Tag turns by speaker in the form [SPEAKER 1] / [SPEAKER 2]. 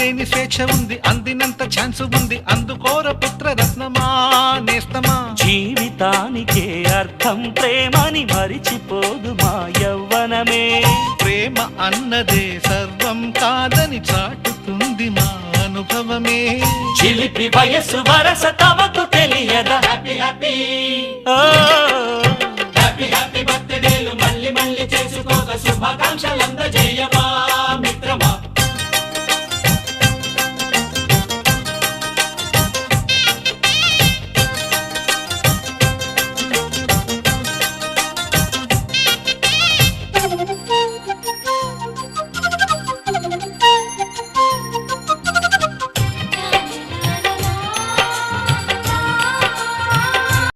[SPEAKER 1] అంతులేని స్వేచ్ఛ ఉంది, అందినంత ఛాన్స్ ఉంది, అందుకోర పుత్ర రత్నమా నేస్తమా.
[SPEAKER 2] జీవితానికే అర్థం ప్రేమని మరిచిపోదు మా యవ్వనమే.
[SPEAKER 1] ప్రేమ అన్నదే సర్వం కాదని చాటుతుంది మా అనుభవమే.
[SPEAKER 2] చిలిపి వయసు వరస తమకు తెలియదా.
[SPEAKER 3] హ్యాపీ హ్యాపీ
[SPEAKER 2] ఓ
[SPEAKER 3] హ్యాపీ హ్యాపీ బర్త్డేలు మళ్ళీ మళ్ళీ చేసుకోక శుభాకాంక్షలందజేయమా.